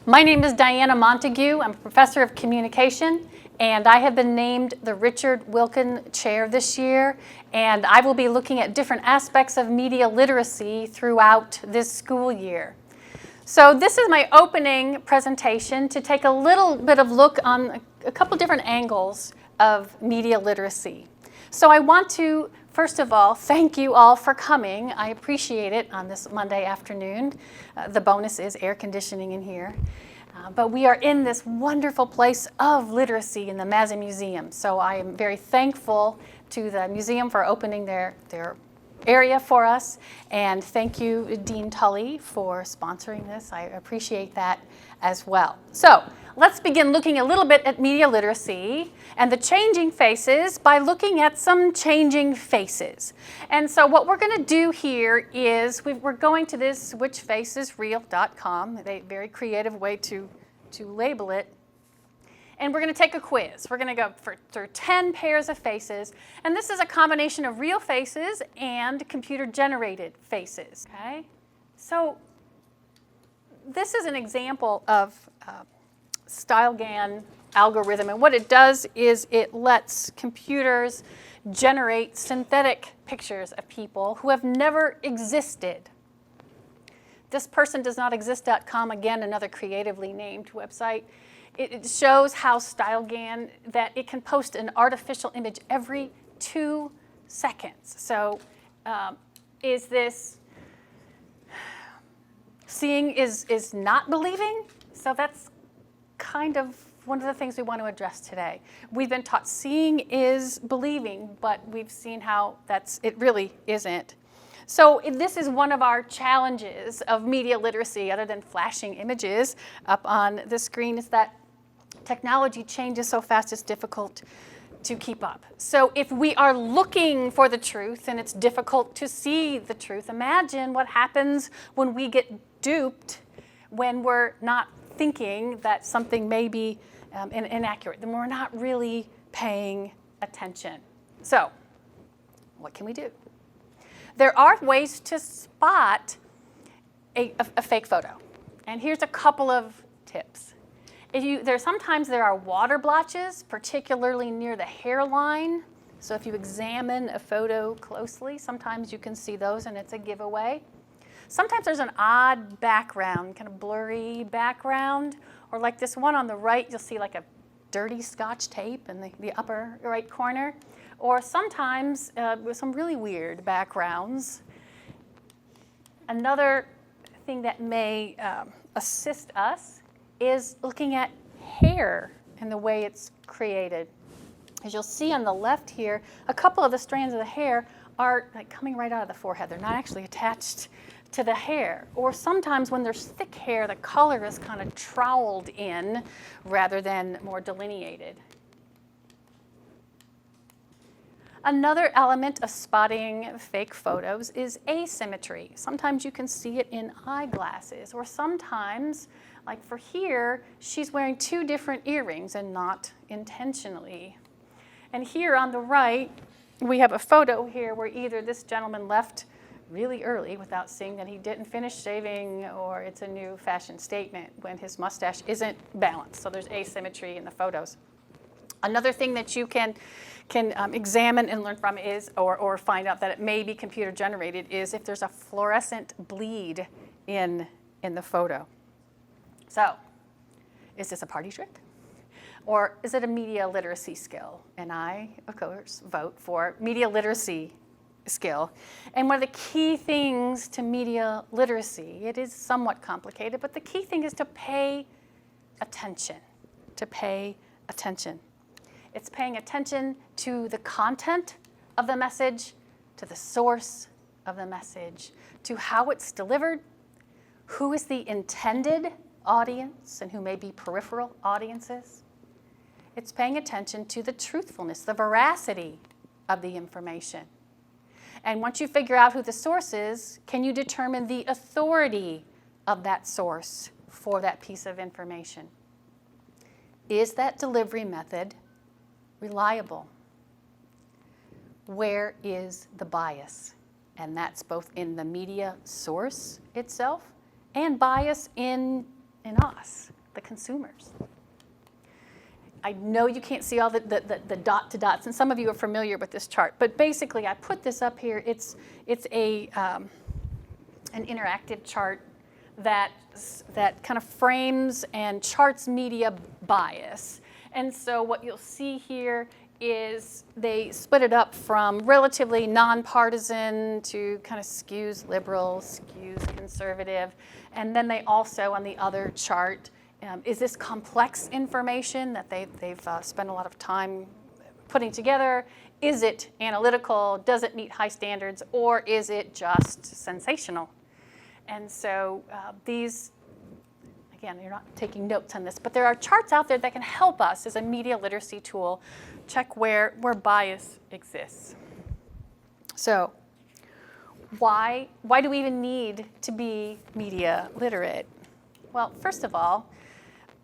My name is Diana Montague. I'm a professor of communication, and I have been named the Richard Wilkins Chair this year, and I will be looking at different aspects of media literacy throughout this school year. So this is my opening presentation to take a little bit of look on a couple different angles of media literacy. So I want to, first of all, thank you all for coming. I appreciate it on this Monday afternoon. The bonus is air conditioning in here. But we are in this wonderful place of literacy in the Mazza Museum. So I am very thankful to the museum for opening their area for us. And thank you, Dean Tully, for sponsoring this. I appreciate that as well. So let's begin looking a little bit at media literacy and the changing faces by looking at some changing faces. And so what we're going to do here is we're going to this whichfacesreal.com, a very creative way to label it. And we're going to take a quiz. We're going to go through 10 pairs of faces. And this is a combination of real faces and computer-generated faces. Okay? So this is an example of StyleGAN algorithm. And what it does is it lets computers generate synthetic pictures of people who have never existed. This person does not exist.com, again, another creatively named website. It shows how StyleGAN, that it can post an artificial image every 2 seconds. So is this seeing is not believing? So that's kind of one of the things we want to address today. We've been taught seeing is believing, but we've seen how it really isn't. So this is one of our challenges of media literacy, other than flashing images up on the screen, is that technology changes so fast it's difficult to keep up. So if we are looking for the truth and it's difficult to see the truth, imagine what happens when we get duped when we're not thinking that something may be inaccurate, then we're not really paying attention. So what can we do? There are ways to spot a fake photo. And here's a couple of tips. Sometimes there are water blotches, particularly near the hairline. So if you examine a photo closely, sometimes you can see those and it's a giveaway. Sometimes there's an odd background, kind of blurry background, or like this one on the right, you'll see like a dirty Scotch tape in the upper right corner. Or sometimes with some really weird backgrounds. Another thing that may assist us is looking at hair and the way it's created. As you'll see on the left here, a couple of the strands of the hair are like coming right out of the forehead. They're not actually attached to the hair. Or sometimes when there's thick hair, the color is kind of troweled in rather than more delineated. Another element of spotting fake photos is asymmetry. Sometimes you can see it in eyeglasses, or sometimes, like for here, she's wearing 2 different earrings and not intentionally. And here on the right, we have a photo here where either this gentleman left really early without seeing that he didn't finish shaving, or it's a new fashion statement when his mustache isn't balanced. So there's asymmetry in the photos. Another thing that you can examine and learn from is, or find out that it may be computer generated, is if there's a fluorescent bleed in the photo. So, is this a party trick? Or is it a media literacy skill? And I, of course, vote for media literacy skill. And one of the key things to media literacy, it is somewhat complicated, but the key thing is to pay attention. To pay attention. It's paying attention to the content of the message, to the source of the message, to how it's delivered, who is the intended audience and who may be peripheral audiences. It's paying attention to the truthfulness, the veracity of the information. And once you figure out who the source is, can you determine the authority of that source for that piece of information? Is that delivery method reliable? Where is the bias? And that's both in the media source itself and bias in us. the consumers. I know you can't see all the dot to dots, and some of you are familiar with this chart, but basically I put this up here. It's an interactive chart that kind of frames and charts media bias. And so what you'll see here is they split it up from relatively nonpartisan to kind of skews liberal, skews conservative. And then they also, on the other chart, is this complex information that they've spent a lot of time putting together? Is it analytical? Does it meet high standards? Or is it just sensational? And so these, again, you're not taking notes on this, but there are charts out there that can help us as a media literacy tool check where bias exists. So why do we even need to be media literate? Well, first of all,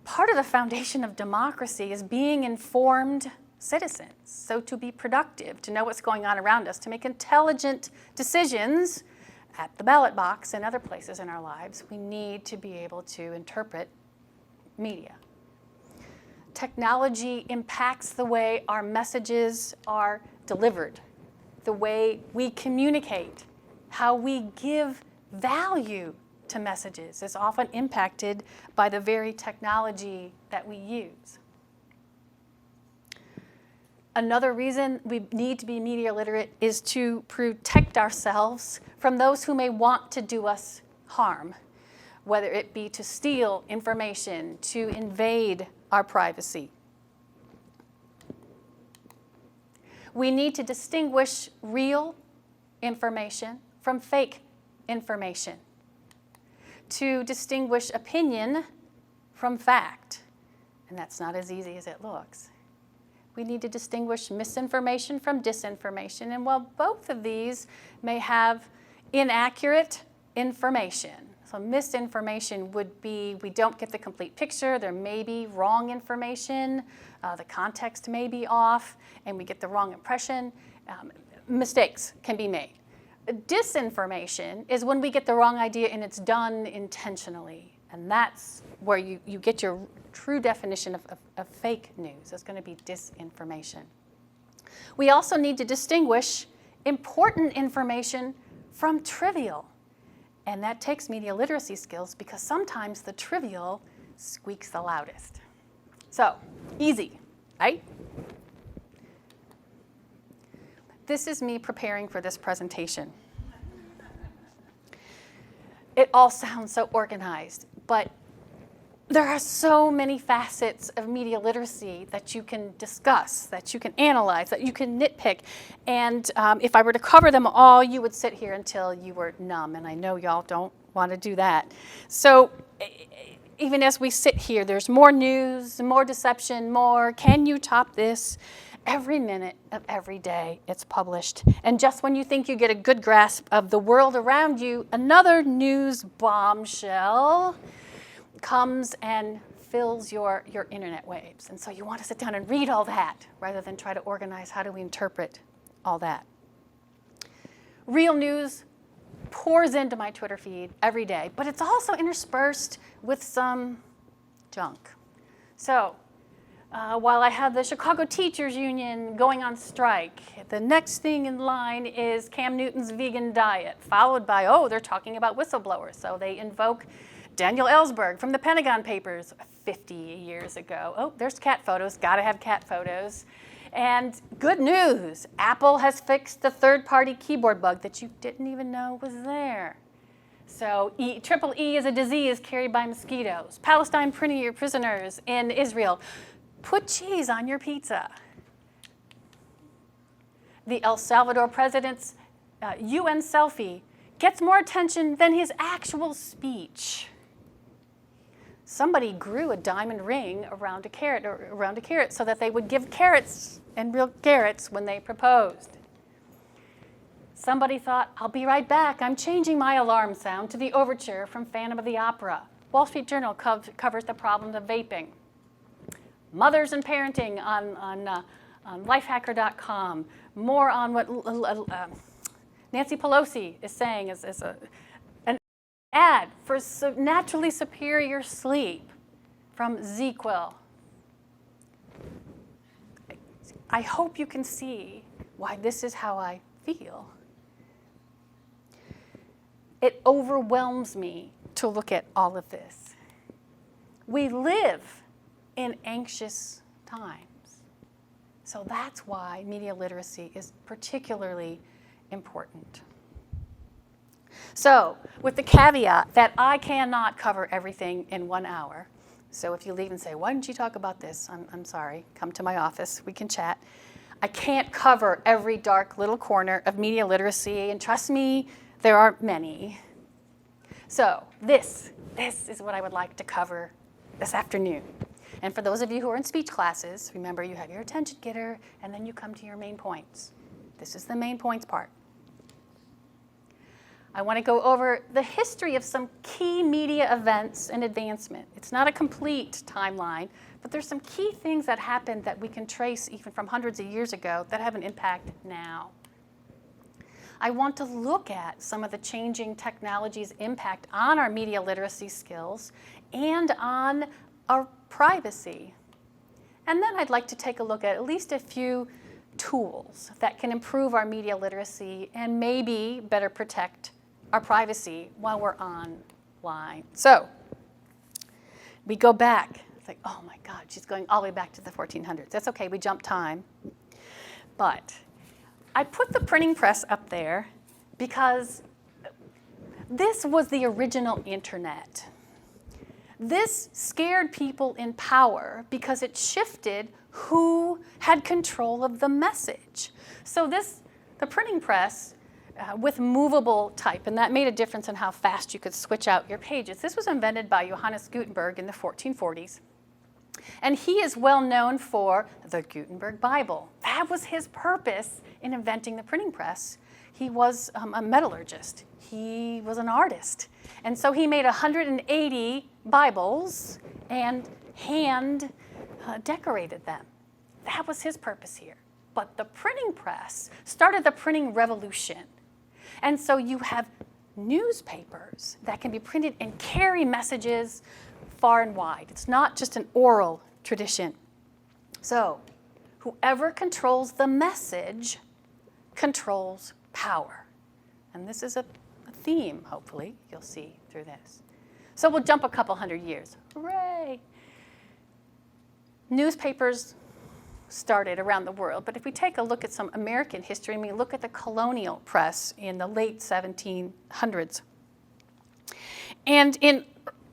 part of the foundation of democracy is being informed citizens. So to be productive, to know what's going on around us, to make intelligent decisions at the ballot box and other places in our lives, we need to be able to interpret media. Technology impacts the way our messages are delivered, the way we communicate, how we give value to messages is often impacted by the very technology that we use. Another reason we need to be media literate is to protect ourselves from those who may want to do us harm, whether it be to steal information, to invade our privacy. We need to distinguish real information from fake information, to distinguish opinion from fact, and that's not as easy as it looks. We need to distinguish misinformation from disinformation, and while both of these may have inaccurate information, so misinformation would be we don't get the complete picture, there may be wrong information, the context may be off, and we get the wrong impression. Mistakes can be made. Disinformation is when we get the wrong idea and it's done intentionally, and that's where you get your true definition of fake news. It's going to be disinformation. We also need to distinguish important information from trivial, and that takes media literacy skills because sometimes the trivial squeaks the loudest. So, easy, right? This is me preparing for this presentation. It all sounds so organized, but there are so many facets of media literacy that you can discuss, that you can analyze, that you can nitpick. And if I were to cover them all, you would sit here until you were numb, and I know y'all don't want to do that. So even as we sit here, there's more news, more deception, more, can you top this? Every minute of every day it's published. And just when you think you get a good grasp of the world around you, another news bombshell comes and fills your internet waves. And so you want to sit down and read all that rather than try to organize how do we interpret all that. Real news pours into my Twitter feed every day, but it's also interspersed with some junk. So while I have the Chicago Teachers Union going on strike, the next thing in line is Cam Newton's vegan diet, followed by, oh, they're talking about whistleblowers. So they invoke Daniel Ellsberg from the Pentagon Papers 50 years ago. Oh, there's cat photos, gotta have cat photos. And good news, Apple has fixed the third-party keyboard bug that you didn't even know was there. So triple E is a disease carried by mosquitoes. Palestine prisoners in Israel. Put cheese on your pizza. The El Salvador president's UN selfie gets more attention than his actual speech. Somebody grew a diamond ring around a carrot so that they would give carrots and real carrots when they proposed. Somebody thought, I'll be right back. I'm changing my alarm sound to the overture from Phantom of the Opera. Wall Street Journal covers the problem of vaping. Mothers and parenting on lifehacker.com. More on what Nancy Pelosi is saying as an ad for naturally superior sleep. from ZQL. I hope you can see why this is how I feel. It overwhelms me to look at all of this. We live in anxious times. So that's why media literacy is particularly important. So, with the caveat that I cannot cover everything in 1 hour, so if you leave and say, why didn't you talk about this? I'm sorry, come to my office, we can chat. I can't cover every dark little corner of media literacy, and trust me, there are many. So this is what I would like to cover this afternoon. And for those of you who are in speech classes, remember you have your attention getter, and then you come to your main points. This is the main points part. I want to go over the history of some key media events and advancement. It's not a complete timeline, but there's some key things that happened that we can trace even from hundreds of years ago that have an impact now. I want to look at some of the changing technology's impact on our media literacy skills and on our privacy. And then I'd like to take a look at least a few tools that can improve our media literacy and maybe better protect our privacy while we're online. So we go back. It's like, oh my God, she's going all the way back to the 1400s. That's okay, we jump time. But I put the printing press up there because this was the original internet. This scared people in power because it shifted who had control of the message. So the printing press with movable type, and that made a difference in how fast you could switch out your pages. This was invented by Johannes Gutenberg in the 1440s. And he is well known for the Gutenberg Bible. That was his purpose in inventing the printing press. He was a metallurgist. He was an artist. And so he made 180 Bibles and hand decorated them. That was his purpose here. But the printing press started the printing revolution. And so you have newspapers that can be printed and carry messages far and wide. It's not just an oral tradition. So whoever controls the message controls power. And this is a theme, hopefully, you'll see through this. So we'll jump a couple hundred years. Hooray! Newspapers started around the world, but if we take a look at some American history and we look at the Colonial press in the late 1700s, and in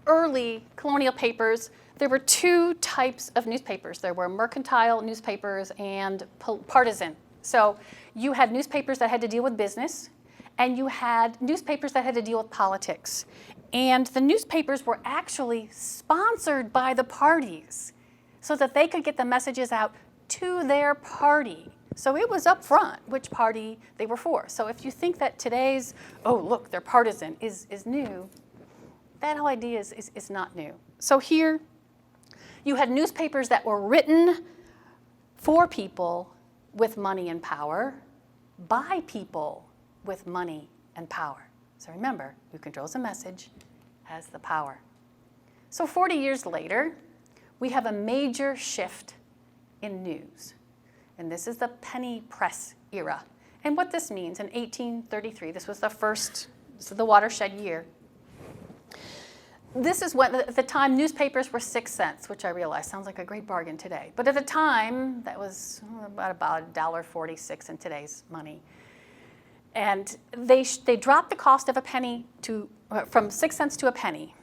early colonial papers, there were two types of newspapers. There were mercantile newspapers and partisan. So you had newspapers that had to deal with business, and you had newspapers that had to deal with politics. And the newspapers were actually sponsored by the parties so that they could get the messages out to their party. So it was up front which party they were for. So if you think that today's, oh, look, they're partisan, is new, that whole idea is not new. So here you had newspapers that were written for people with money and power, by people with money and power. So remember, who controls the message has the power. So 40 years later, we have a major shift in news. And this is the penny press era. And what this means, in 1833, this was the watershed year. This is when, at the time, newspapers were 6 cents, which I realize sounds like a great bargain today. But at the time, that was about $1.46 in today's money. And they dropped the cost of a penny from 6 cents to a penny.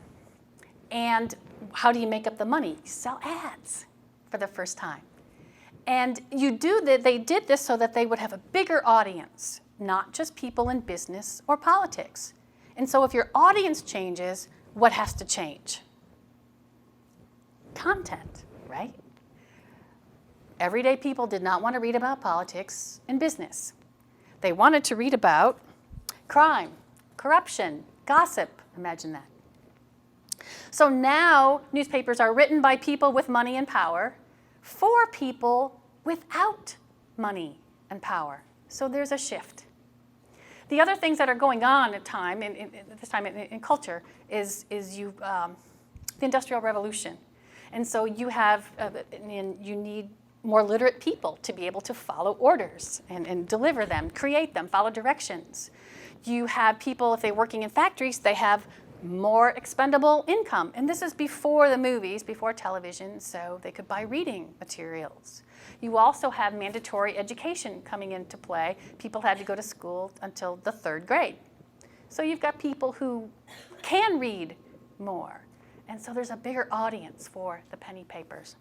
And how do you make up the money? You sell ads for the first time. And they did this so that they would have a bigger audience, not just people in business or politics. And so if your audience changes, what has to change? Content, right? Everyday people did not want to read about politics and business. They wanted to read about crime, corruption, gossip. Imagine that. So now newspapers are written by people with money and power for people without money and power. So there's a shift. The other things that are going on at this time in culture is the Industrial Revolution. And so you have, and you need more literate people to be able to follow orders and deliver them, create them, follow directions. You have people, if they're working in factories, they have more expendable income. And this is before the movies, before television, so they could buy reading materials. You also have mandatory education coming into play. People had to go to school until the 3rd grade. So you've got people who can read more. And so there's a bigger audience for the penny papers.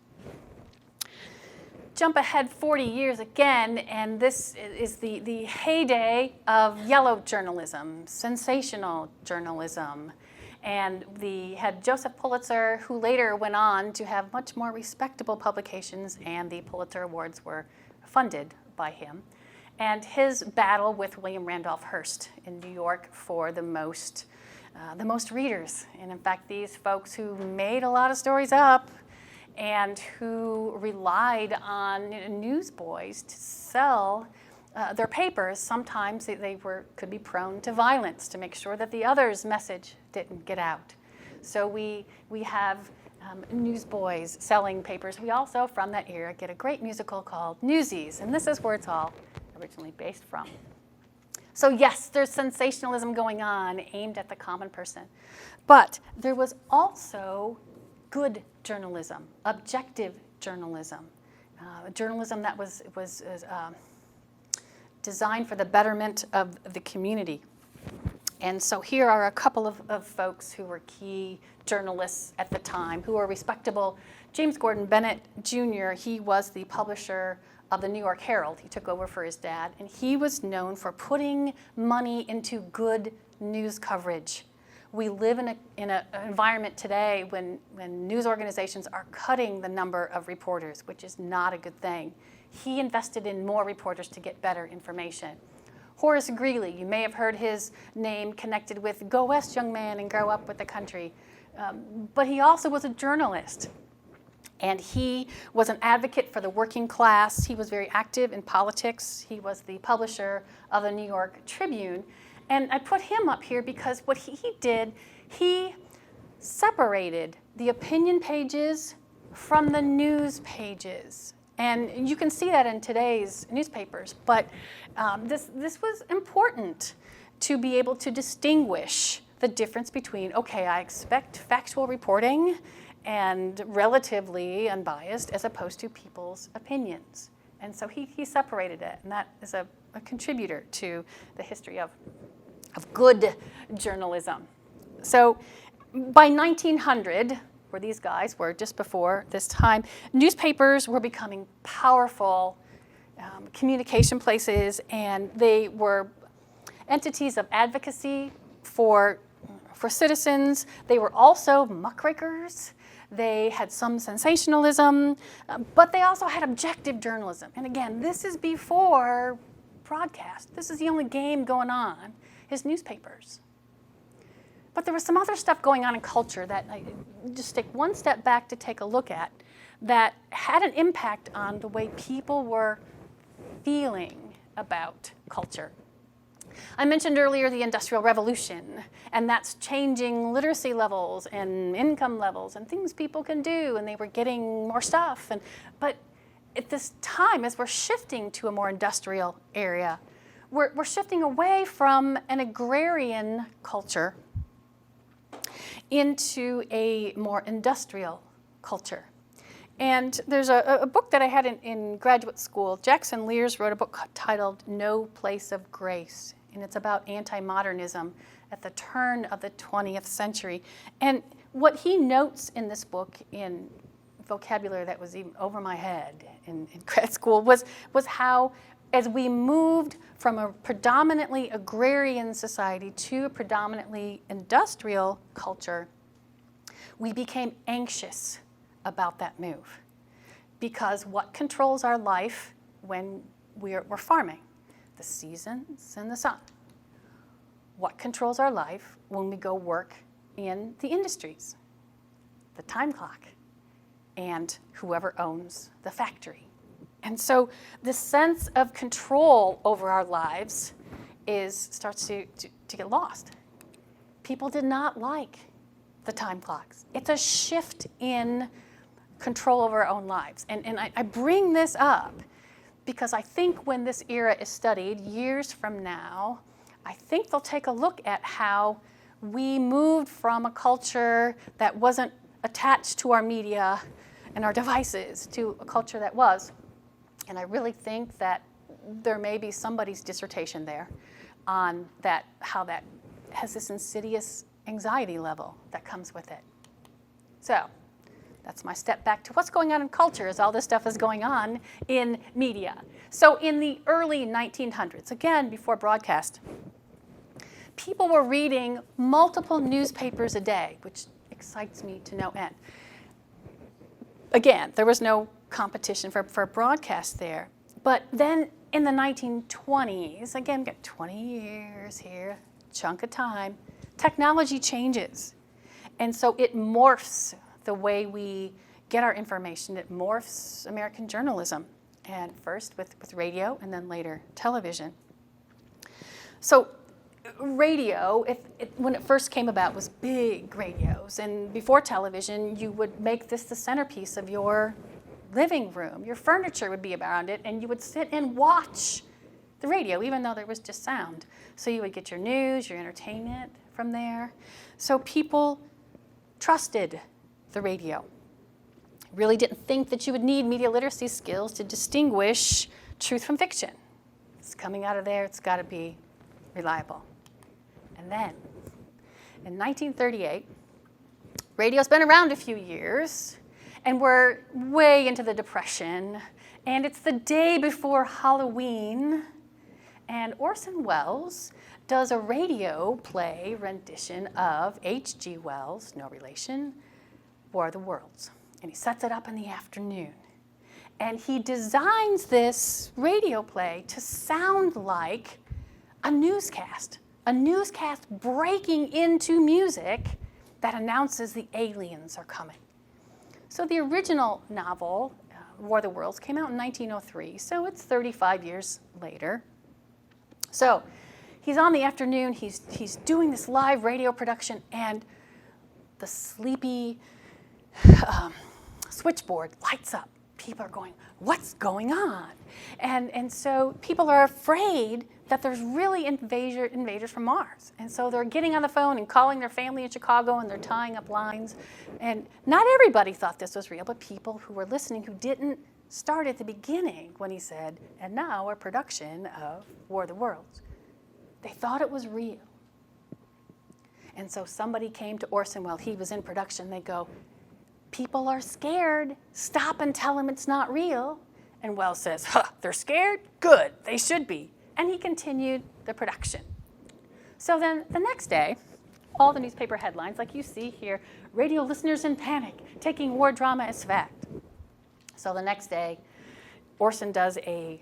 Jump ahead 40 years again, and this is the heyday of yellow journalism, sensational journalism. And we had Joseph Pulitzer, who later went on to have much more respectable publications, and the Pulitzer Awards were funded by him. And his battle with William Randolph Hearst in New York for the most readers. And in fact, these folks who made a lot of stories up and who relied on newsboys to sell their papers, sometimes they could be prone to violence to make sure that the other's message didn't get out. So we have newsboys selling papers. We also, from that era, get a great musical called Newsies, and this is where it's all originally based from. So yes, there's sensationalism going on aimed at the common person, but there was also good journalism, objective journalism, journalism that was designed for the betterment of the community. And so here are a couple of folks who were key journalists at the time, who were respectable. James Gordon Bennett Jr., he was the publisher of the New York Herald. He took over for his dad, and he was known for putting money into good news coverage. We live in an environment today when news organizations are cutting the number of reporters, which is not a good thing. He invested in more reporters to get better information. Horace Greeley, you may have heard his name connected with Go West, young man, and grow up with the country. But he also was a journalist. And he was an advocate for the working class. He was very active in politics. He was the publisher of the New York Tribune. And I put him up here because what he did, he separated the opinion pages from the news pages. And you can see that in today's newspapers. But this was important to be able to distinguish the difference between, okay, I expect factual reporting and relatively unbiased as opposed to people's opinions. And so he separated it, and that is a contributor to the history of good journalism. So by 1900, where these guys were just before this time, newspapers were becoming powerful communication places, and they were entities of advocacy for citizens. They were also muckrakers. They had some sensationalism, but they also had objective journalism. And again, this is before broadcast. This is the only game going on, is newspapers. But there was some other stuff going on in culture that I just take one step back to take a look at that had an impact on the way people were feeling about culture. I mentioned earlier the Industrial Revolution, and that's changing literacy levels and income levels and things people can do, and they were getting more stuff. But at this time, as we're shifting to a more industrial area, we're shifting away from an agrarian culture into a more industrial culture. And there's a book that I had in graduate school. Jackson Lears wrote a book titled No Place of Grace, and it's about anti-modernism at the turn of the 20th century. And what he notes in this book, in vocabulary that was even over my head in grad school, was how as we moved from a predominantly agrarian society to a predominantly industrial culture, we became anxious about that move. Because what controls our life when we're farming? The seasons and the sun. What controls our life when we go work in the industries? The time clock and whoever owns the factory. And so the sense of control over our lives starts to get lost. People did not like the time clocks. It's a shift in control over our own lives. And I bring this up because I think when this era is studied years from now, I think they'll take a look at how we moved from a culture that wasn't attached to our media and our devices to a culture that was. And I really think that there may be somebody's dissertation there on that, how that has this insidious anxiety level that comes with it. So that's my step back to what's going on in culture as all this stuff is going on in media. So in the early 1900s, again, before broadcast, people were reading multiple newspapers a day, which excites me to no end. Again, there was no competition for broadcast there. But then in the 1920s, again, we've got 20 years here, chunk of time, technology changes. And so it morphs the way we get our information. It morphs American journalism, and first with radio and then later television. So radio, when it first came about, was big radios. And before television, you would make this the centerpiece of your living room. Your furniture would be around it, and you would sit and watch the radio, even though there was just sound. So you would get your news, your entertainment from there. So people trusted the radio. Really didn't think that you would need media literacy skills to distinguish truth from fiction. It's coming out of there, it's got to be reliable. And then, in 1938, radio's been around a few years, and we're way into the Depression, and it's the day before Halloween, and Orson Welles does a radio play rendition of H.G. Wells', no relation, War of the Worlds. And he sets it up in the afternoon. And he designs this radio play to sound like a newscast breaking into music that announces the aliens are coming. So the original novel, War of the Worlds, came out in 1903, so it's 35 years later. So he's on the afternoon, he's doing this live radio production, and the sleepy switchboard lights up. People are going, what's going on? And so people are afraid that there's really invaders from Mars. And so they're getting on the phone and calling their family in Chicago, and they're tying up lines. And not everybody thought this was real, but people who were listening who didn't start at the beginning when he said, and now a production of War of the Worlds. They thought it was real. And so somebody came to Orson while he was in production. They go, people are scared. Stop and tell them it's not real. And Wells says, they're scared? Good, they should be. And he continued the production. So then the next day, all the newspaper headlines, like you see here, radio listeners in panic, taking war drama as fact. So the next day, Orson does a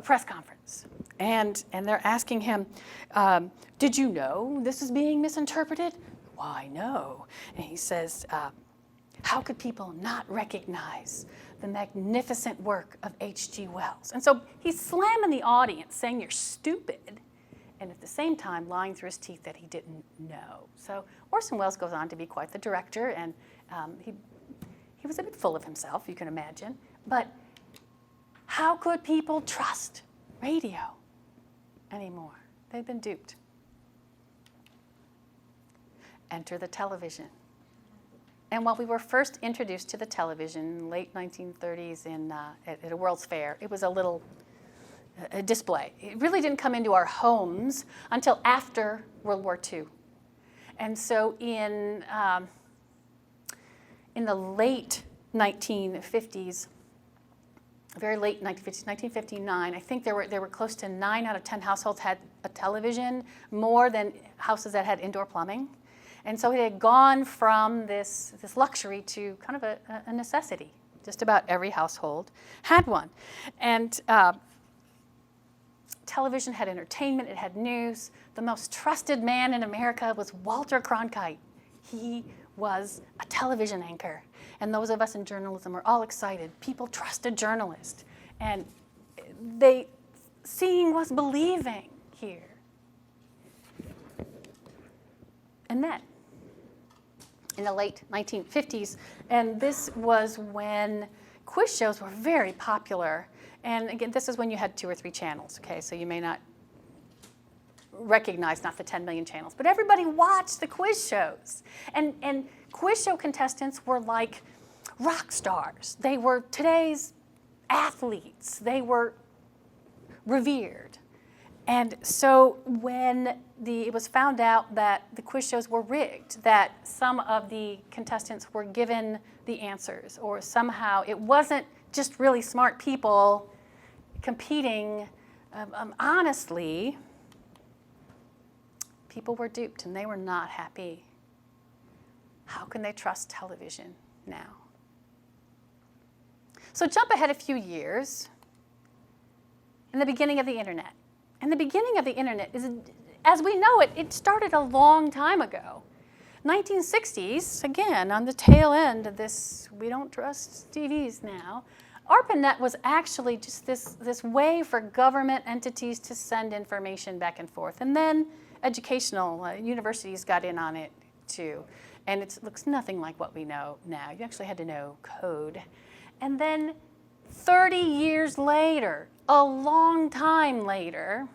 press conference. And they're asking him, did you know this is being misinterpreted? Why, no. And he says, how could people not recognize the magnificent work of H.G. Wells? And so he's slamming the audience, saying you're stupid, and at the same time lying through his teeth that he didn't know. So Orson Welles goes on to be quite the director, and he was a bit full of himself, you can imagine. But how could people trust radio anymore? They've been duped. Enter the television. And while we were first introduced to the television, late 1930s at a World's Fair, it was a little display. It really didn't come into our homes until after World War II. And so in the late 1950s, very late 1950s, 1959, I think there were close to 9 out of 10 households had a television, more than houses that had indoor plumbing. And so it had gone from this luxury to kind of a necessity. Just about every household had one. And television had entertainment, it had news. The most trusted man in America was Walter Cronkite. He was a television anchor. And those of us in journalism were all excited. People trusted journalists. And seeing was believing here. And then, in in the late 1950s. And this was when quiz shows were very popular. And again, this is when you had 2 or 3 channels, okay? So you may not recognize, not the 10 million channels, but everybody watched the quiz shows. And quiz show contestants were like rock stars. They were today's athletes. They were revered. And so when it was found out that the quiz shows were rigged, that some of the contestants were given the answers, or somehow it wasn't just really smart people competing honestly, people were duped and they were not happy. How can they trust television now? So jump ahead a few years in the beginning of the internet. And the beginning of the internet is, as we know it, it started a long time ago. 1960s, again, on the tail end of this, we don't trust TVs now. ARPANET was actually just this way for government entities to send information back and forth. And then educational universities got in on it too. And it looks nothing like what we know now. You actually had to know code. And then 30 years later, a long time later,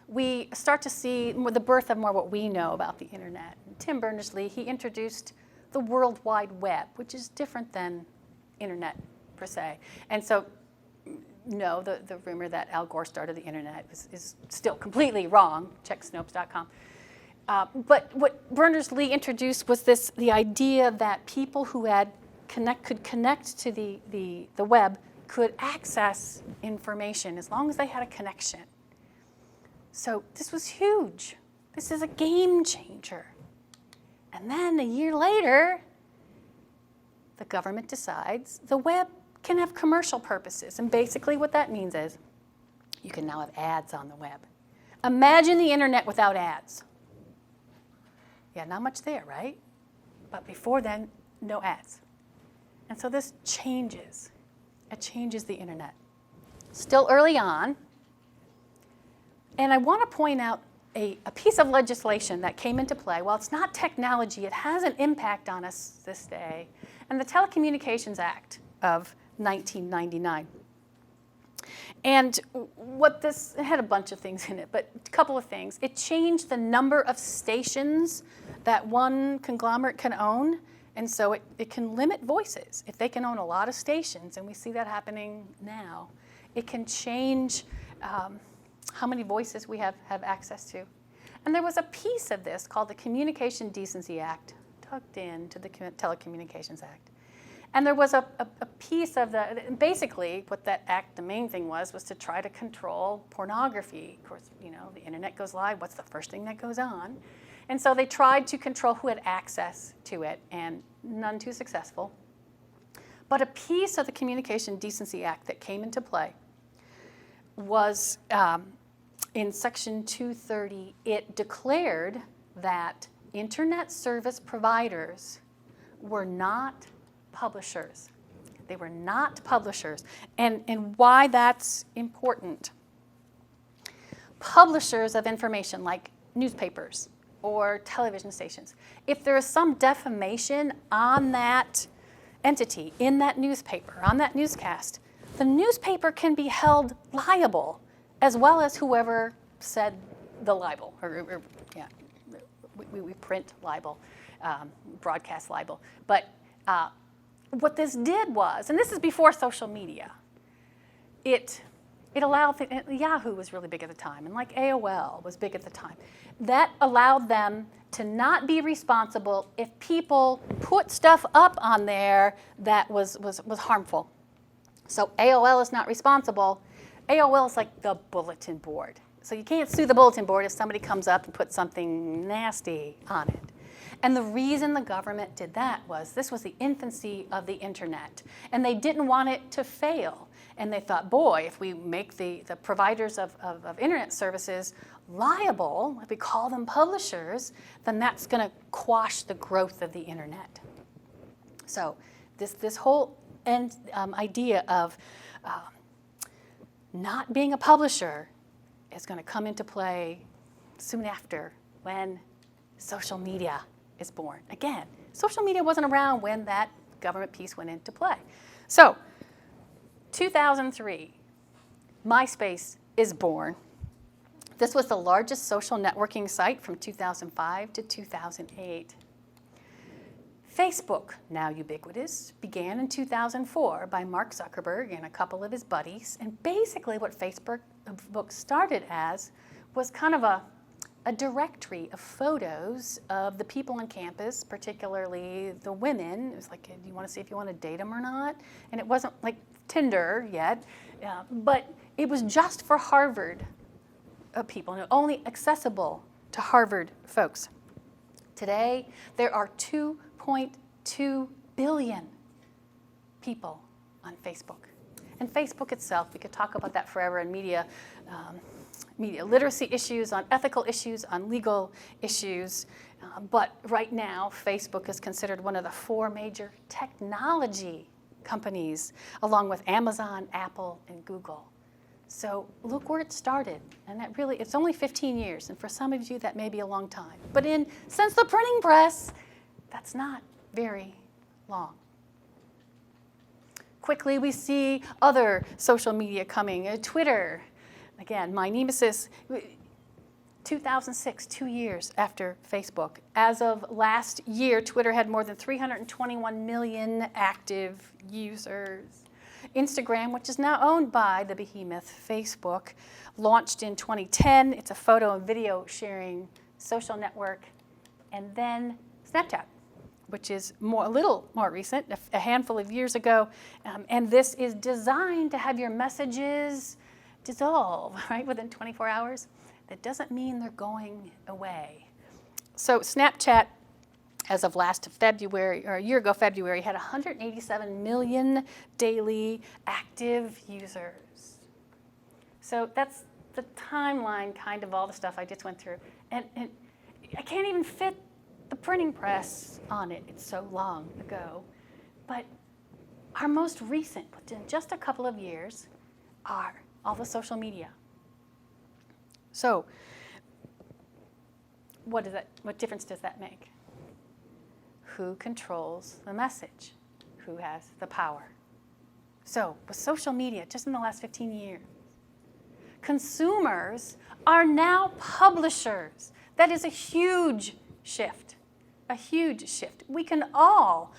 we start to see the birth of more what we know about the internet. Tim Berners-Lee, he introduced the World Wide Web, which is different than internet per se. And so, no, the rumor that Al Gore started the internet is still completely wrong. Check Snopes.com. But what Berners-Lee introduced was the idea that people who could connect to the web could access information as long as they had a connection. So this was huge. This is a game changer. And then a year later, the government decides the web can have commercial purposes. And basically what that means is you can now have ads on the web. Imagine the internet without ads. Yeah, not much there, right? But before then, no ads. And so this changes. It changes the internet. Still early on. And I want to point out a piece of legislation that came into play. While it's not technology, it has an impact on us this day. And the Telecommunications Act of 1999. And it had a bunch of things in it, but a couple of things. It changed the number of stations that one conglomerate can own. And so it can limit voices. If they can own a lot of stations, and we see that happening now, it can change how many voices we have access to. And there was a piece of this called the Communication Decency Act, tucked into the Telecommunications Act. And there was a piece of basically what that act, the main thing was to try to control pornography. Of course, the internet goes live, what's the first thing that goes on? And so they tried to control who had access to it, and none too successful. But a piece of the Communication Decency Act that came into play was in Section 230, it declared that internet service providers were not publishers. They were not publishers. And why that's important. Publishers of information like newspapers or television stations, if there is some defamation on that entity, in that newspaper, on that newscast, the newspaper can be held liable, as well as whoever said the libel, we print libel, broadcast libel. But what this did was, and this is before social media, it allowed, Yahoo was really big at the time, and like AOL was big at the time. That allowed them to not be responsible if people put stuff up on there that was harmful. So AOL is not responsible. AOL is like the bulletin board. So you can't sue the bulletin board if somebody comes up and puts something nasty on it. And the reason the government did that was this was the infancy of the internet, and they didn't want it to fail. And they thought, boy, if we make the providers of internet services liable, if we call them publishers, then that's going to quash the growth of the internet. So this whole idea of not being a publisher is going to come into play soon after when social media is born. Again, social media wasn't around when that government piece went into play. So, 2003, MySpace is born. This was the largest social networking site from 2005 to 2008. Facebook, now ubiquitous, began in 2004 by Mark Zuckerberg and a couple of his buddies. And basically what Facebook started as was kind of a directory of photos of the people on campus, particularly the women. It was like, do you want to see if you want to date them or not? And it wasn't like Tinder yet, but it was just for Harvard people, and only accessible to Harvard folks. Today, there are 2.2 billion people on Facebook. And Facebook itself, we could talk about that forever, and media literacy issues, on ethical issues, on legal issues. But right now, Facebook is considered one of the 4 major technology companies, along with Amazon, Apple, and Google. So look where it started, and that really, it's only 15 years, and for some of you that may be a long time. But since the printing press, that's not very long. Quickly, we see other social media coming. Twitter, again, my nemesis, 2006, 2 years after Facebook. As of last year, Twitter had more than 321 million active users. Instagram, which is now owned by the behemoth Facebook, launched in 2010. It's a photo and video sharing social network. And then Snapchat, which is a little more recent, a handful of years ago. And this is designed to have your messages dissolve, right, within 24 hours. That doesn't mean they're going away. So Snapchat, as of last February, or a year ago February, had 187 million daily active users. So that's the timeline, kind of all the stuff I just went through. And I can't even fit the printing press on it. It's so long ago. But our most recent, within just a couple of years, are all the social media. So what difference does that make? Who controls the message? Who has the power? So with social media, just in the last 15 years, consumers are now publishers. That is a huge shift, a huge shift. We can all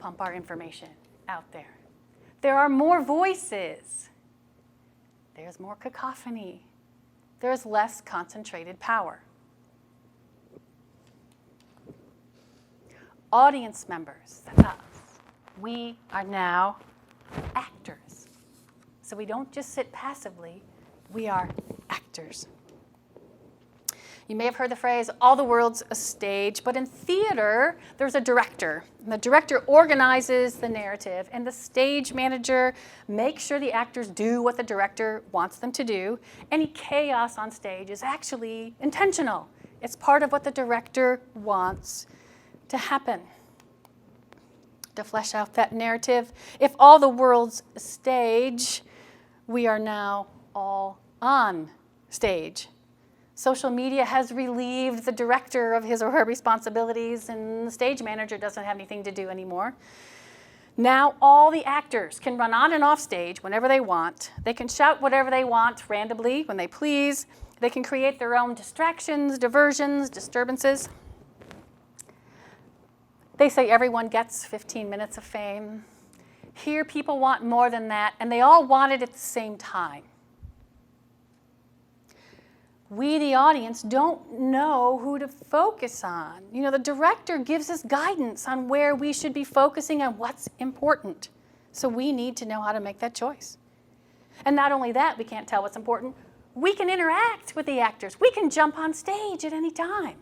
pump our information out there. There are more voices. There's more cacophony. There's less concentrated power. Audience members, that's us. We are now actors. So we don't just sit passively, we are actors. You may have heard the phrase, all the world's a stage, but in theater, there's a director. And the director organizes the narrative, and the stage manager makes sure the actors do what the director wants them to do. Any chaos on stage is actually intentional. It's part of what the director wants to happen, to flesh out that narrative. If all the world's a stage, we are now all on stage. Social media has relieved the director of his or her responsibilities, and the stage manager doesn't have anything to do anymore. Now all the actors can run on and off stage whenever they want. They can shout whatever they want randomly when they please. They can create their own distractions, diversions, disturbances. They say everyone gets 15 minutes of fame. Here, people want more than that, and they all want it at the same time. We, the audience, don't know who to focus on. You know, the director gives us guidance on where we should be focusing on what's important. So we need to know how to make that choice. And not only that, we can't tell what's important. We can interact with the actors. We can jump on stage at any time.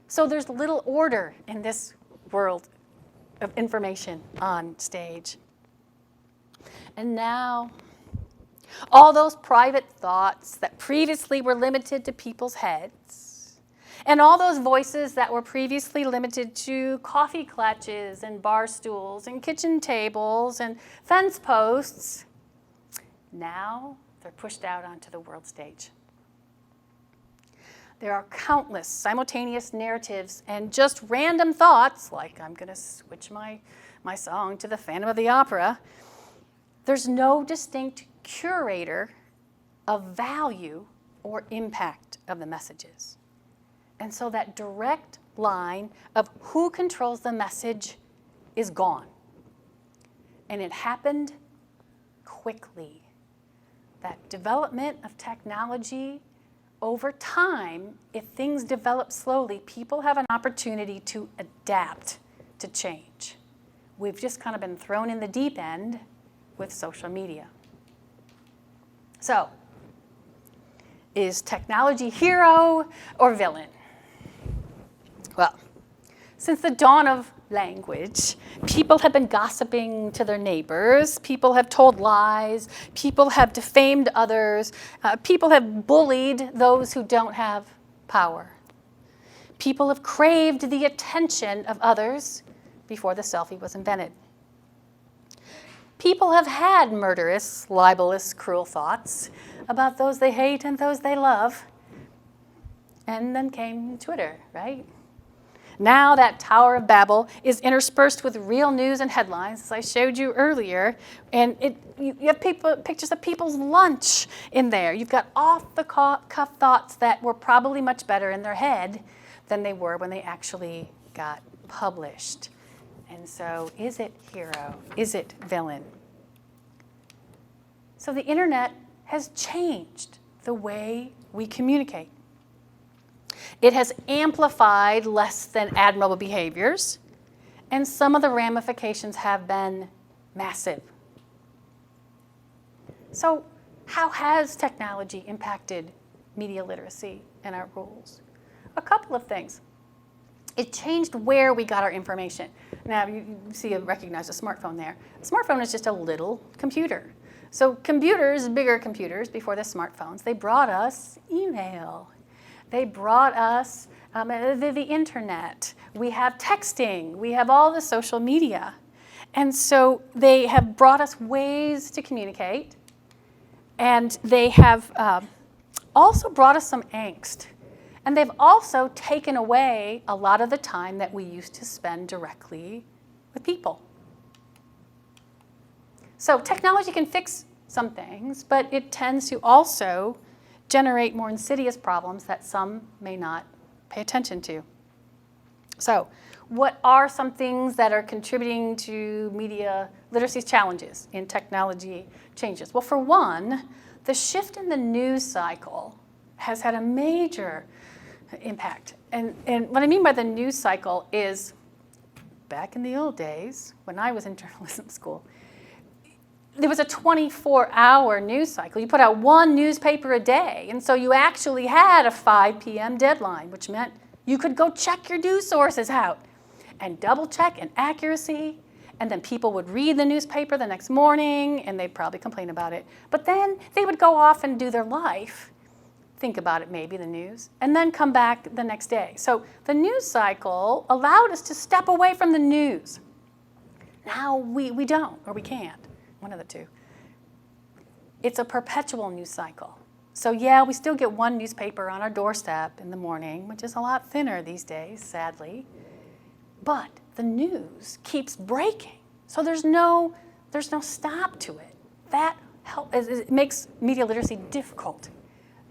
So there's little order in this world of information on stage. And now, all those private thoughts that previously were limited to people's heads, and all those voices that were previously limited to coffee clutches and bar stools and kitchen tables and fence posts, now they're pushed out onto the world stage. There are countless simultaneous narratives and just random thoughts, like I'm going to switch my song to the Phantom of the Opera. There's no distinct curator of value or impact of the messages. And so that direct line of who controls the message is gone. And it happened quickly. That development of technology over time, if things develop slowly, people have an opportunity to adapt to change. We've just kind of been thrown in the deep end with social media. So, is technology hero or villain? Well, since the dawn of language, people have been gossiping to their neighbors, people have told lies, people have defamed others, people have bullied those who don't have power. People have craved the attention of others before the selfie was invented. People have had murderous, libelous, cruel thoughts about those they hate and those they love. And then came Twitter, right? Now that Tower of Babel is interspersed with real news and headlines, as I showed you earlier. And you have pictures of people's lunch in there. You've got off-the-cuff thoughts that were probably much better in their head than they were when they actually got published. And so, is it hero? Is it villain? So the internet has changed the way we communicate. It has amplified less than admirable behaviors, and some of the ramifications have been massive. So how has technology impacted media literacy and our rules? A couple of things. It changed where we got our information. Now, you recognize a smartphone there. A smartphone is just a little computer. So computers, bigger computers before the smartphones, they brought us email. They brought us the internet. We have texting. We have all the social media. And so they have brought us ways to communicate. And they have also brought us some angst. And they've also taken away a lot of the time that we used to spend directly with people. So technology can fix some things, but it tends to also generate more insidious problems that some may not pay attention to. So, what are some things that are contributing to media literacy's challenges in technology changes? Well, for one, the shift in the news cycle has had a major impact. And what I mean by the news cycle is, back in the old days, when I was in journalism school, there was a 24-hour news cycle. You put out one newspaper a day, and so you actually had a 5 p.m. deadline, which meant you could go check your news sources out and double-check and accuracy, and then people would read the newspaper the next morning, and they'd probably complain about it. But then they would go off and do their life, think about it maybe, the news, and then come back the next day. So the news cycle allowed us to step away from the news. Now we don't, or we can't. One of the two. It's a perpetual news cycle. So yeah, we still get one newspaper on our doorstep in the morning, which is a lot thinner these days, sadly. But the news keeps breaking. So there's no stop to it. It makes media literacy difficult,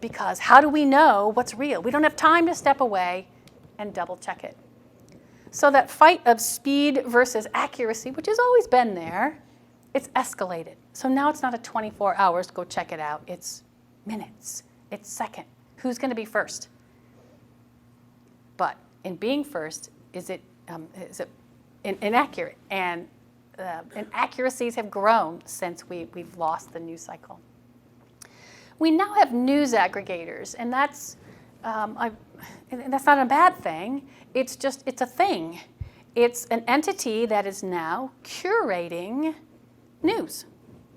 because how do we know what's real? We don't have time to step away and double check it. So that fight of speed versus accuracy, which has always been there, it's escalated. So now it's not a 24 hours, go check it out. It's minutes. It's second. Who's going to be first? But in being first, is it inaccurate? And inaccuracies have grown since we've lost the news cycle. We now have news aggregators, and that's not a bad thing. It's a thing. It's an entity that is now curating news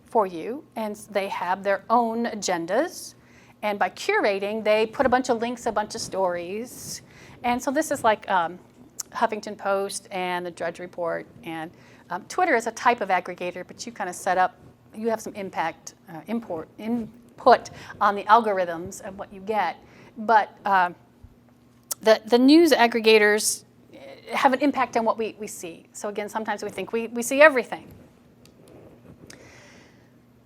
for you, and they have their own agendas, and by curating they put a bunch of links, a bunch of stories, and so this is like Huffington Post and the Drudge Report, and Twitter is a type of aggregator, but you kind of set up, you have some input on the algorithms of what you get, but the news aggregators have an impact on what we see. So again, sometimes we think we see everything.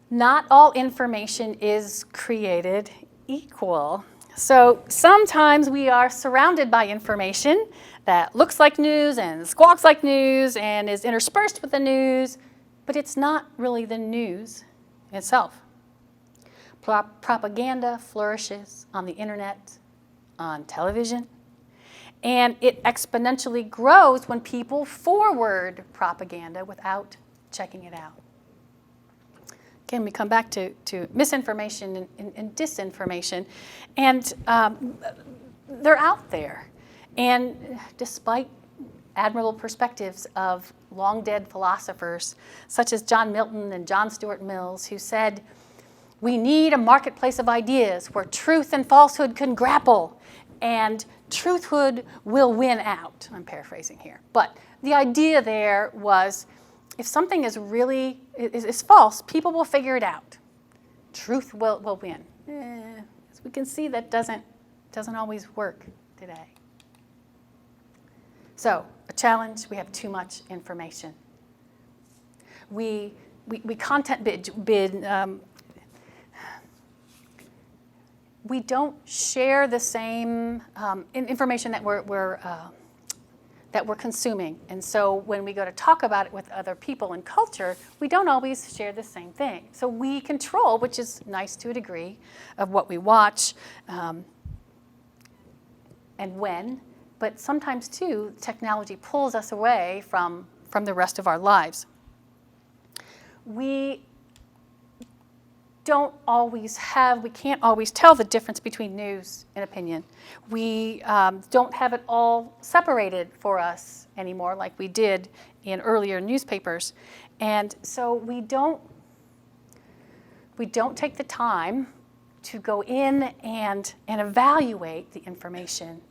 Not all information is created equal. So sometimes we are surrounded by information that looks like news and squawks like news and is interspersed with the news, but it's not really the news itself. Propaganda flourishes on the internet, on television, and it exponentially grows when people forward propaganda without checking it out. Again, we come back to misinformation and disinformation, and they're out there. And despite admirable perspectives of long-dead philosophers such as John Milton and John Stuart Mills, who said, we need a marketplace of ideas where truth and falsehood can grapple, and truthhood will win out. I'm paraphrasing here. But the idea there was, if something is really is false, people will figure it out. Truth will win. As we can see, that doesn't always work today. So, a challenge, we have too much information. We content bid we don't share the same information that we're consuming. And so when we go to talk about it with other people in culture, we don't always share the same thing. So we control, which is nice to a degree, of what we watch and when. But sometimes, too, technology pulls us away from the rest of our lives. We can't always tell the difference between news and opinion. We don't have it all separated for us anymore like we did in earlier newspapers. And so we don't take the time to go in and evaluate the information.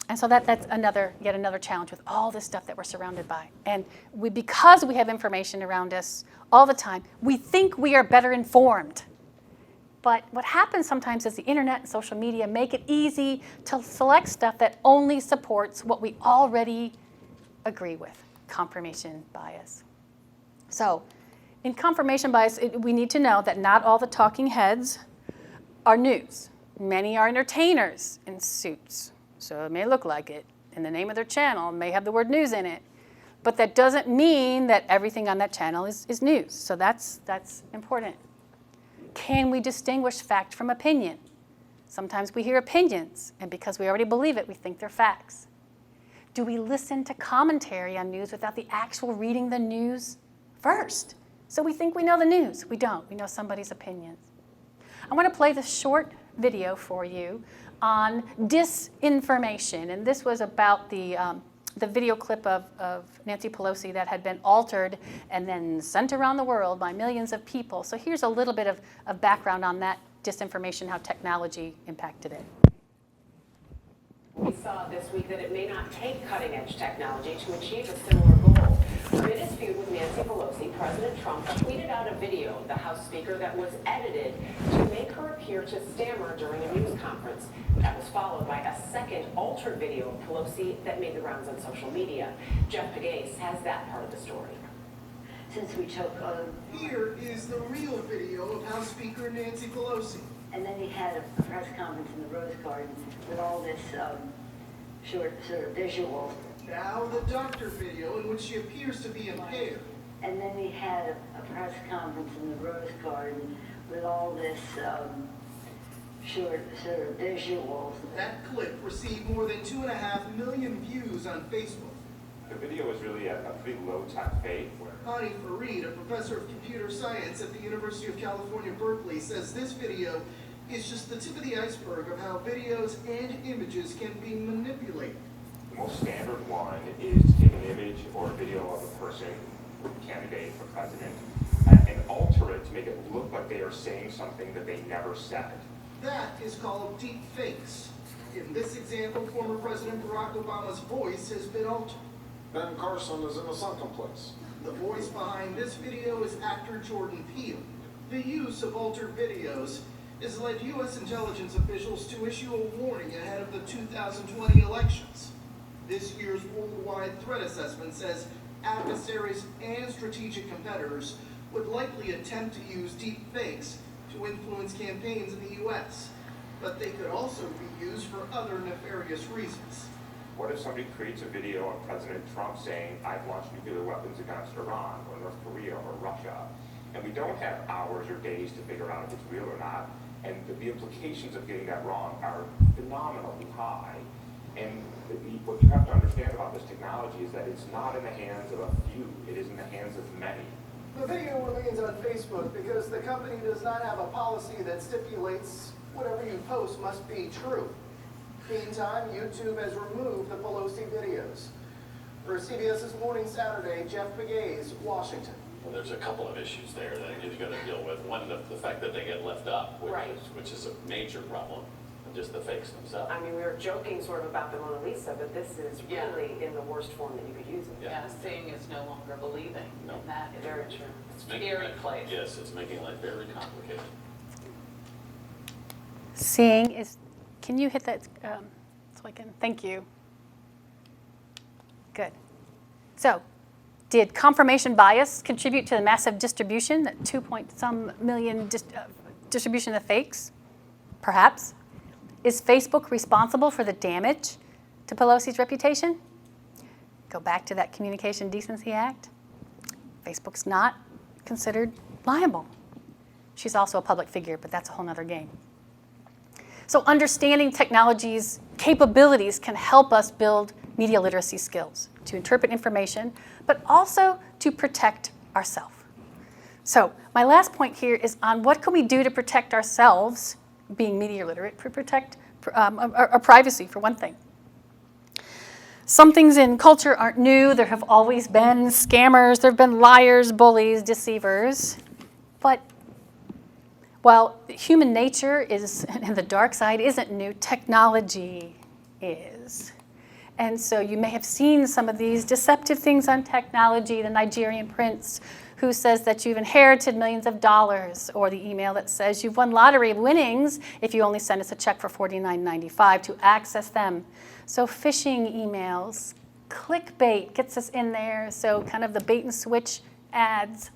And so that's yet another challenge with all this stuff that we're surrounded by. And because we have information around us all the time, we think we are better informed. But what happens sometimes is the internet and social media make it easy to select stuff that only supports what we already agree with, confirmation bias. So in confirmation bias, we need to know that not all the talking heads are news. Many are entertainers in suits. So it may look like it, and the name of their channel may have the word news in it. But that doesn't mean that everything on that channel is news. So that's important. Can we distinguish fact from opinion? Sometimes we hear opinions, and because we already believe it, we think they're facts. Do we listen to commentary on news without the actual reading the news first? So we think we know the news. We don't. We know somebody's opinions. I want to play this short video for you on disinformation. And this was about the video clip of Nancy Pelosi that had been altered and then sent around the world by millions of people. So here's a little bit of background on that disinformation, how technology impacted it. We saw this week that it may not take cutting-edge technology to achieve a similar goal. Amid his feud with Nancy Pelosi, President Trump tweeted out a video of the House Speaker that was edited to make her appear to stammer during a news conference. That was followed by a second altered video of Pelosi that made the rounds on social media. Jeff Pegues has that part of the story. Since we took Here is the real video of House Speaker Nancy Pelosi. and then he had a press conference in the Rose Garden with all this short sort of visual. Now the doctor video in which she appears to be impaired. And then he had a press conference in the Rose Garden with all this short sort of visuals. That clip received more than 2.5 million views on Facebook. The video was really a pretty low-tech fake. Hani Farid, a professor of computer science at the University of California, Berkeley, says this video is just the tip of the iceberg of how videos and images can be manipulated. The most standard one is to take an image or a video of a person, candidate for president, and alter it to make it look like they are saying something that they never said. That is called deep fakes. In this example, former President Barack Obama's voice has been altered. Ben Carson is in the sunken place. The voice behind this video is actor Jordan Peele. The use of altered videos has led U.S. intelligence officials to issue a warning ahead of the 2020 elections. This year's worldwide threat assessment says adversaries and strategic competitors would likely attempt to use deep fakes to influence campaigns in the U.S., but they could also be used for other nefarious reasons. What if somebody creates a video of President Trump saying, I've launched nuclear weapons against Iran or North Korea or Russia, and we don't have hours or days to figure out if it's real or not, and the implications of getting that wrong are phenomenally high. And what you have to understand about this technology is that it's not in the hands of a few, it is in the hands of many. The video remains on Facebook because the company does not have a policy that stipulates whatever you post must be true. Meantime, YouTube has removed the Pelosi videos. For CBS's Morning Saturday, Jeff Pegues, Washington. Well, there's a couple of issues there that you're going to deal with. One, the fact that they get left up, which is a major problem, and just the fakes themselves. I mean, we were joking sort of about the Mona Lisa, but this is really in the worst form that you could use it. Yeah, seeing is no longer believing. No. And that is Very true. It's scary place. Yes, it's making life very complicated. Seeing is, can you hit that so I can, thank you. Good. So, did confirmation bias contribute to the massive distribution, that 2-point-some million distribution of fakes? Perhaps. Is Facebook responsible for the damage to Pelosi's reputation? Go back to that Communication Decency Act. Facebook's not considered liable. She's also a public figure, but that's a whole nother game. So understanding technology's capabilities can help us build media literacy skills to interpret information, but also to protect ourselves. So my last point here is on what can we do to protect ourselves, being media literate, to protect our privacy, for one thing. Some things in culture aren't new. There have always been scammers, there have been liars, bullies, deceivers. But while human nature is, and the dark side isn't new, technology is. And so you may have seen some of these deceptive things on technology, the Nigerian prince who says that you've inherited millions of dollars, or the email that says you've won lottery winnings if you only send us a check for $49.95 to access them. So phishing emails, clickbait gets us in there, so kind of the bait and switch ads.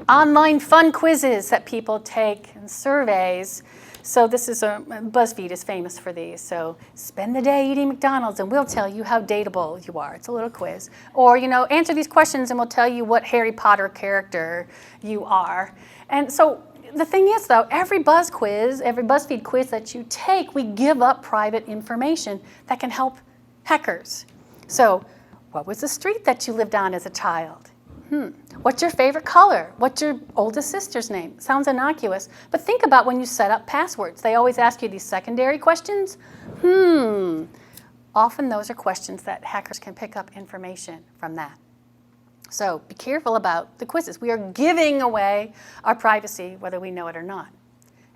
Online fun quizzes that people take and surveys. So this is BuzzFeed is famous for these. So spend the day eating McDonald's and we'll tell you how dateable you are. It's a little quiz. Or, answer these questions and we'll tell you what Harry Potter character you are. And so the thing is, though, every BuzzFeed quiz that you take, we give up private information that can help hackers. So what was the street that you lived on as a child? What's your favorite color? What's your oldest sister's name? Sounds innocuous, but think about when you set up passwords. They always ask you these secondary questions. Often those are questions that hackers can pick up information from that. So be careful about the quizzes. We are giving away our privacy, whether we know it or not.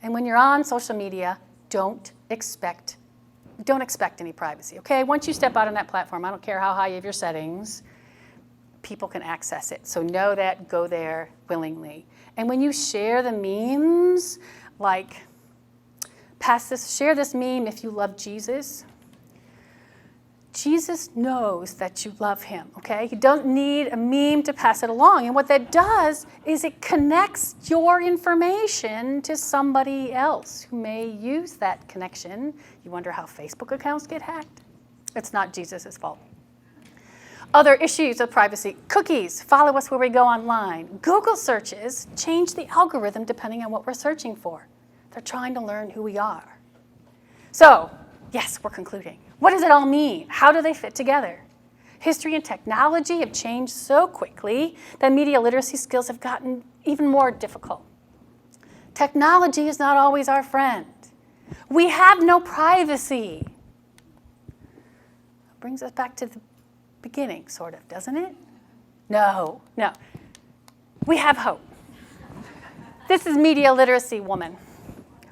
And when you're on social media, don't expect any privacy, okay? Once you step out on that platform, I don't care how high you have your settings, people can access it. So know that, go there willingly. And when you share the memes, like share this meme if you love Jesus. Jesus knows that you love him, okay? You don't need a meme to pass it along. And what that does is it connects your information to somebody else who may use that connection. You wonder how Facebook accounts get hacked? It's not Jesus' fault. Other issues of privacy, cookies, follow us where we go online. Google searches change the algorithm depending on what we're searching for. They're trying to learn who we are. So, yes, we're concluding. What does it all mean? How do they fit together? History and technology have changed so quickly that media literacy skills have gotten even more difficult. Technology is not always our friend. We have no privacy. Brings us back to the beginning, sort of, doesn't it? No. We have hope. This is media literacy woman.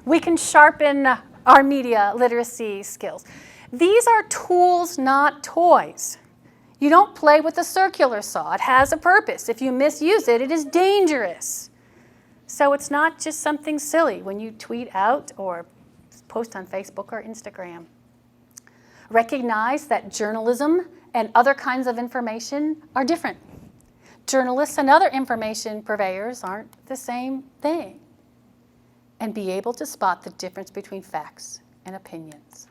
We can sharpen our media literacy skills. These are tools, not toys. You don't play with a circular saw. It has a purpose. If you misuse it, it is dangerous. So it's not just something silly when you tweet out or post on Facebook or Instagram. Recognize that journalism and other kinds of information are different. Journalists and other information purveyors aren't the same thing. And be able to spot the difference between facts and opinions.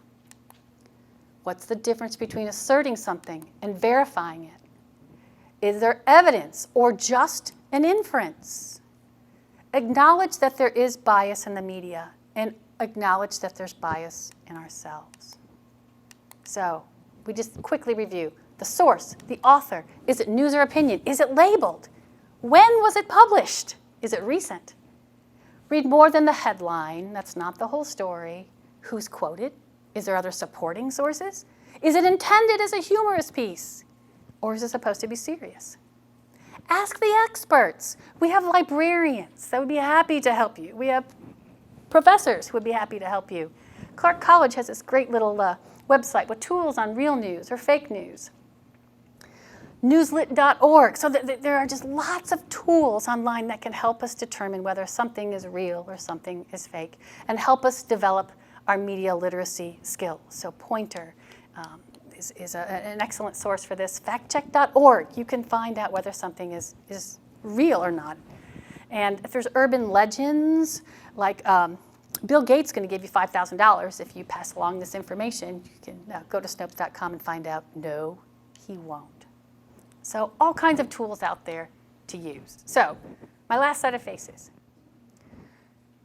What's the difference between asserting something and verifying it? Is there evidence or just an inference? Acknowledge that there is bias in the media and acknowledge that there's bias in ourselves. So we just quickly review the source, the author. Is it news or opinion? Is it labeled? When was it published? Is it recent? Read more than the headline. That's not the whole story. Who's quoted? Is there other supporting sources? Is it intended as a humorous piece? Or is it supposed to be serious? Ask the experts. We have librarians that would be happy to help you. We have professors who would be happy to help you. Clark College has this great little website with tools on real news or fake news. Newslit.org. So there are just lots of tools online that can help us determine whether something is real or something is fake and help us develop our media literacy skills. So Pointer is an excellent source for this. Factcheck.org. You can find out whether something is real or not. And if there's urban legends, like Bill Gates is going to give you $5,000 if you pass along this information, you can go to Snopes.com and find out, no, he won't. So all kinds of tools out there to use. So my last set of faces.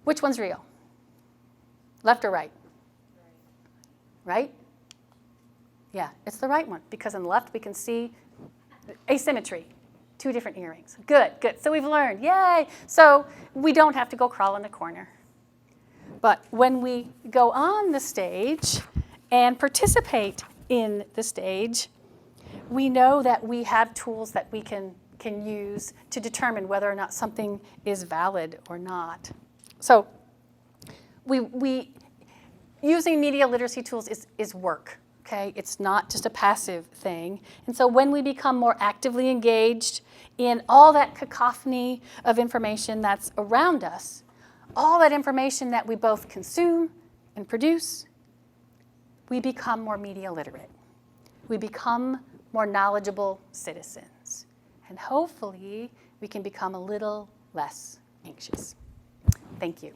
Which one's real? Left or right? Right? Yeah, it's the right one, because on the left we can see asymmetry, 2 different earrings. Good, good. So we've learned, yay! So we don't have to go crawl in the corner. But when we go on the stage and participate in the stage, we know that we have tools that we can use to determine whether or not something is valid or not. So using media literacy tools is work, okay? It's not just a passive thing. And so when we become more actively engaged in all that cacophony of information that's around us, all that information that we both consume and produce, we become more media literate. We become more knowledgeable citizens. And hopefully, we can become a little less anxious. Thank you.